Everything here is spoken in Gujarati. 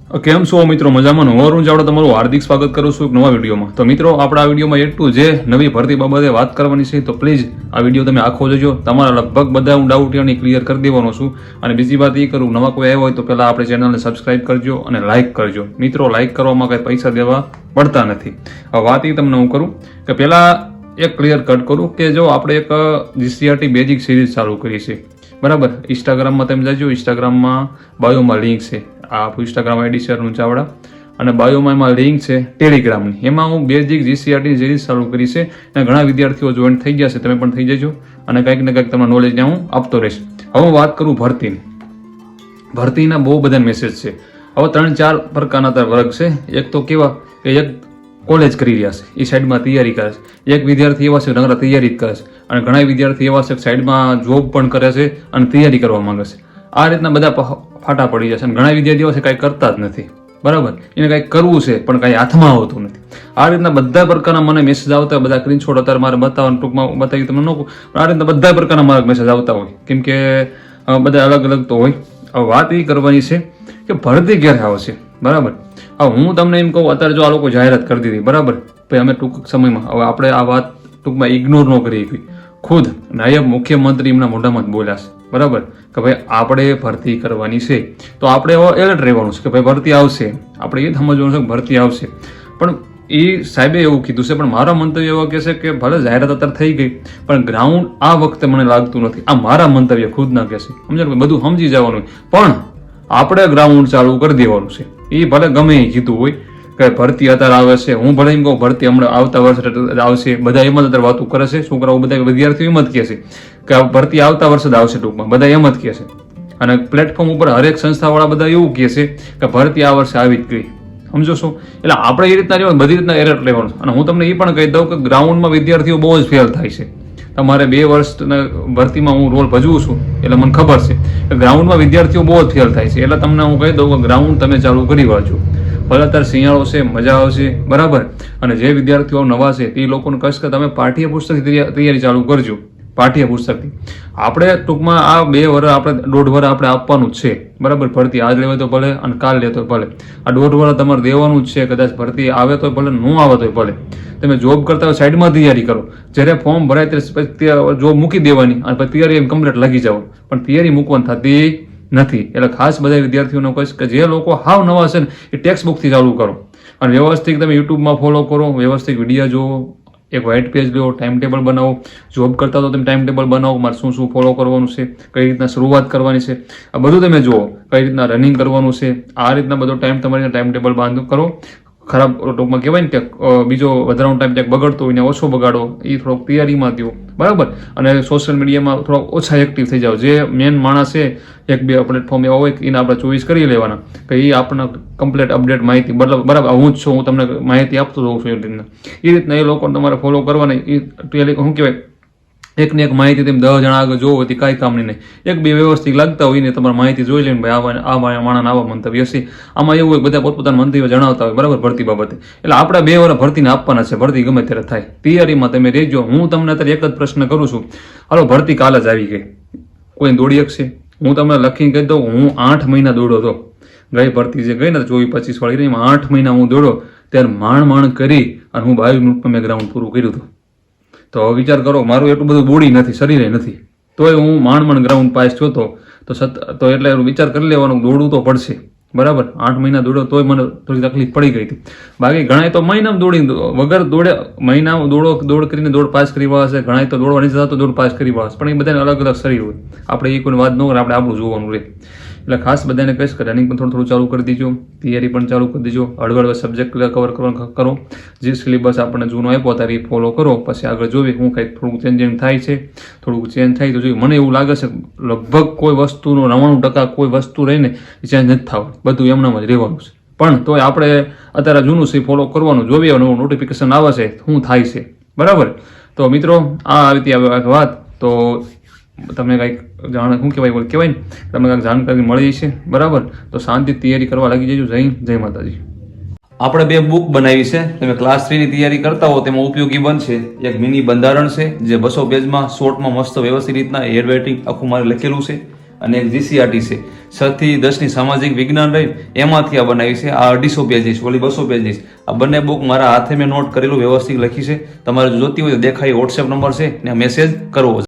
કેમ છો મિત્રો? મજામાં? હું અરુણ ચાવડા તમારું હાર્દિક સ્વાગત કરું છું એક નવા વિડીયોમાં. તો મિત્રો, આપણે આ વિડીયોમાં એટલું જે નવી ભરતી બાબતે વાત કરવાની છે, તો પ્લીઝ આ વિડીયો તમે આખો જોજો. તમારા લગભગ બધા હું ડાઉટ એની ક્લિયર કરી દેવાનો છું. અને બીજી વાત એ કરું, નવા કોઈ આવ્યો હોય તો પહેલાં આપણે ચેનલને સબસ્ક્રાઇબ કરજો અને લાઇક કરજો. મિત્રો, લાઇક કરવામાં કંઈ પૈસા દેવા પડતા નથી. હવે વાત એ તમને હું કરું કે પહેલાં એક ક્લિયર કટ કરું કે જો આપણે એક જીસીઆરટી બેઝિક સિરીઝ ચાલુ કરી છે, બરાબર. ઇન્સ્ટાગ્રામમાં તમે જજો, ઇન્સ્ટાગ્રામમાં બાયોમાં લિંક છે. આ ઇન્સ્ટાગ્રામ આઈડી છે અરુણ ચાવડા, અને બાયોમાં એમાં લિંક છે ટેલિગ્રામની. એમાં હું બેઝિક જીસીઆરટી સિરીઝ ચાલુ કરી છે અને ઘણા વિદ્યાર્થીઓ જોઈન થઈ ગયા છે. તમે પણ થઈ જજો અને કંઈક ને કંઈક તમને નોલેજ હું આપતો રહીશ. હવે હું વાત કરું ભરતીની. ભરતીના બહુ બધા મેસેજ છે. હવે 3-4 પ્રકારના વર્ગ છે. એક તો કેવા કે એક કોલેજ કરી રહ્યા છે, એ સાઈડમાં તૈયારી કરે છે. એક વિદ્યાર્થી એવા છે નગર તૈયારી જ કરે છે, અને ઘણા વિદ્યાર્થી એવા છે સાઈડમાં જોબ પણ કરે છે અને તૈયારી કરવા માંગે છે. આ રીતના બધા ફાટા પડી જશે. અને ઘણા વિદ્યાર્થીઓ છે કાંઈ કરતા જ નથી, બરાબર. એને કાંઈક કરવું છે પણ કાંઈ હાથમાં આવતું નથી. આ રીતના બધા પ્રકારના મને મેસેજ આવતા, બધા સ્ક્રીનશોટ અત્યારે મારે બતાવવાનું ટૂંકમાં બતાવી તમને ન કહું, પણ આ રીતના બધા પ્રકારના મારા મેસેજ આવતા હોય, કેમ કે બધા અલગ અલગ તો હોય. હવે વાત એ કરવાની છે કે ભરતી ક્યારે આવશે, બરાબર. હવે હું તમને એમ કહું, અત્યારે જો આ લોકો જાહેરાત કરી દીધી, બરાબર, ભાઈ અમે ટૂંક સમયમાં, હવે આપણે આ વાત ટૂંકમાં ઇગ્નોર ન કરી. ખુદ નાયબ મુખ્યમંત્રી એમના મોઢામાં જ બોલ્યા છે, બરાબર, કે ભાઈ આપણે ભરતી કરવાની છે. તો આપણે એલર્ટ રહેવાનું છે કે ભાઈ ભરતી આવશે. આપણે એ સમજવાનું છે કે ભરતી આવશે. પણ એ સાહેબે એવું કીધું છે, પણ મારા મંતવ્ય એવા કહે છે કે ભલે જાહેરાત અત્યારે થઈ ગઈ, પણ ગ્રાઉન્ડ આ વખતે મને લાગતું નથી. આ મારા મંતવ્ય ખુદના કહે છે, સમજો, બધું સમજી જવાનું. પણ આપણે ગ્રાઉન્ડ ચાલુ કરી દેવાનું છે. એ ભલે ગમે એ કીધું હોય કે ભરતી અત્યારે આવે છે, હું ભલે એમ કહું ભરતી હમણાં આવતા વર્ષે આવશે, બધા એમ જ અત્યારે વાતો કરે છે. છોકરાઓ બધા વિદ્યાર્થીઓ એમ જ કહે છે કે ભરતી આવતા વર્ષે જ આવશે, ટૂંકમાં બધા એમ જ કહે છે. અને પ્લેટફોર્મ ઉપર હરેક સંસ્થાવાળા બધા એવું કહે છે કે ભરતી આ વર્ષે આવી જ ગઈ, સમજો છો. એટલે આપણે એ રીતના રહેવાનું, બધી રીતના એલર્ટ લેવાનું. અને હું તમને એ પણ કહી દઉં કે ગ્રાઉન્ડમાં વિદ્યાર્થીઓ બહુ જ ફેલ થાય છે. તમારે 2 વર્ષના ભરતીમાં હું રોલ ભજવું છું એટલે મને ખબર છે કે ગ્રાઉન્ડમાં વિદ્યાર્થીઓ બહુ જ ફેલ થાય છે. એટલે તમને હું કહી દઉં કે ગ્રાઉન્ડ તમે ચાલુ કરી વાંચો. ભલે અત્યારે શિયાળો છે, મજા આવશે, બરાબર. અને જે વિદ્યાર્થીઓ નવા છે એ લોકોને કહીશ કે તમે પાઠ્યપુસ્તકથી તૈયારી ચાલુ કરજો. પાઠ્યપુસ્તકથી આપણે ટૂંકમાં આ 2 વર્ષ આપણે 1.5 વર્ષ આપણે આપવાનું જ છે, બરાબર. ભરતી આજ લેવાય તો ભલે અને કાલ લે તો ભલે, આ 1.5 વર્ષ તમારે દેવાનું જ છે. કદાચ ભરતી આવે તો ભલે, ન આવે તો ભલે. તમે જોબ કરતા હોય સાઈડમાં તૈયારી કરો. જ્યારે ફોર્મ ભરાય ત્યારે જોબ મૂકી દેવાની અને પછી તૈયારી એમ કમ્પ્લીટ લાગી જાવ. પણ તૈયારી મૂકવાની થતી નથી. એટલે ખાસ બધા વિદ્યાર્થીઓને કહીશ કે જે લોકો હાવ નવા છે ને એ ટેક્સ્ટ બુકથી ચાલુ કરો અને વ્યવસ્થિત તમે યુટ્યુબમાં ફોલો કરો, વ્યવસ્થિત વિડીયો જુઓ, એક વ્હાઇટ પેજ લો, ટાઈમ ટેબલ બનાવો. જોબ કરતા તો તમે ટાઈમ ટેબલ બનાવો, મારે શું શું ફોલો કરવાનું છે, કઈ રીતના શરૂઆત કરવાની છે, આ બધું તમે જુઓ. કઈ રીતના રનિંગ કરવાનું છે, આ રીતના બધો ટાઈમ તમારી ટાઈમ ટેબલ બાંધ કરો. ખરાબ ટૂંકમાં કહેવાય ને કે બીજો વધારાનો ટાઈમ ક્યાંક બગડતો હોય ને ઓછો બગાડો, એ થોડોક તૈયારીમાં દો, બરાબર. અને સોશિયલ મીડિયામાં થોડોક ઓછા એક્ટિવ થઈ જાઓ. જે મેન માણસ છે, 1-2 પ્લેટફોર્મ એવા હોય એને આપણે ચોઈસ કરી લેવાના કે એ આપણને કમ્પ્લીટ અપડેટ માહિતી, બરાબર હું જ છું, હું તમને માહિતી આપતો હોઉં છું. એ રીતના એ લોકોને તમારે ફોલો કરવાના. એ શું કહેવાય, એકને એક માહિતી તમે 10 જણા આગળ જોવો હતી કાંઈ કામની નહીં. 1-2 વ્યવસ્થિત લાગતા હોય ને તમારે માહિતી જોઈ લઈને ભાઈ આ માણસના આવા મંતવ્ય છે. આમાં એવું હોય બધા પોતપોતાના મંતવ્ય જણાવતા હોય, બરાબર, ભરતી બાબતે. એટલે આપણે 2 વર્ષ ભરતીને આપવાના છે. ભરતી ગમે ત્યારે થાય, તૈયારીમાં તમે રહેજો. હું તમને અત્યારે એક જ પ્રશ્ન કરું છું. હાલો, ભરતી કાલ જ આવી ગઈ, કોઈ દોડી શકશે? હું તમને લખીને કહી દઉં, હું 8 મહિના દોડ્યો હતો. ગઈ ભરતી જે ગઈ ને 24-25 વાળી, એમાં 8 મહિના હું દોડ્યો. ત્યારે માંડ કરી અને હું 22 મિનિટમાં મેં ગ્રાઉન્ડ પૂરું કર્યું હતું. તો વિચાર કરો, મારું એટલું બધું બોડી નથી, શરીરે નથી, તોય હું માંડ ગ્રાઉન્ડ પાસ થયો તો એટલે વિચાર કરી લેવાનો, દોડવું તો પડશે, બરાબર. 8 મહિના દોડ્યો તોય મને થોડી તકલીફ પડી ગઈ હતી. બાકી ઘણા તો મહિનામાં દોડી વગર દોડે, મહિનામાં દોડ કરીને દોડ પાસ કરી વાળા છે. ઘણા તો દોડવા નથી જતા દોડ પાસ કરી વાળા છે. પણ એ બધાને અલગ અલગ શરીર હોય. આપણે એ કોઈ વાત ન કરે, આપણે આપણું જોવાનું રહે. એટલે ખાસ બધાને કહીશ કે રનિંગ પણ થોડું ચાલુ કરી દેજો, તૈયારી પણ ચાલુ કરી દેજો. હળવળ સબ્જેક્ટ કવર કરવાનું કરો. જે સિલેબસ આપણને જૂનો આપ્યો ત્યારે એ ફોલો કરો. પછી આગળ જોઈએ હું કંઈક થોડુંક ચેન્જિંગ થાય છે, થોડુંક ચેન્જ થાય તો જોઈએ. મને એવું લાગે છે લગભગ કોઈ વસ્તુનો 99% કોઈ વસ્તુ રહીને એ ચેન્જ નથી થવાનું, બધું એમનામ જ રહેવાનું છે. પણ તોય આપણે અત્યારે જૂનું છે ફોલો કરવાનું. જોઈએ નવું નોટિફિકેશન આવે છે શું થાય છે, બરાબર. તો મિત્રો, આ રીતે વાત તો તમને કંઈક શું કહેવાય ને, તમને કંઈક જાણકારી મળી છે, બરાબર. તો શાંતિ તૈયારી કરવા લાગી જજો. જય માતાજી. આપણે 2 બુક બનાવી છે. તમે ક્લાસ 3 ની તૈયારી કરતા હો તેમાં ઉપયોગી બનશે. એક મિની બંધારણ છે જે 200 પેજમાં શોર્ટમાં મસ્ત વ્યવસ્થિત રીતના હેડ રાઇટિંગ આખું મારે લખેલું છે, અને એક જીસીઆરટી છે. 6 થી 10 ની સામાજિક વિજ્ઞાન રહી એમાંથી આ બનાવી છે. આ 250 પેજની છે, ઓલી 200 પેજની છે. આ બંને બુક મારા હાથે મેં નોટ કરેલું, વ્યવસ્થિત લખી છે. તમારે જો જોતી હોય તો દેખાય WhatsApp નંબર છે ને મેસેજ કરવો.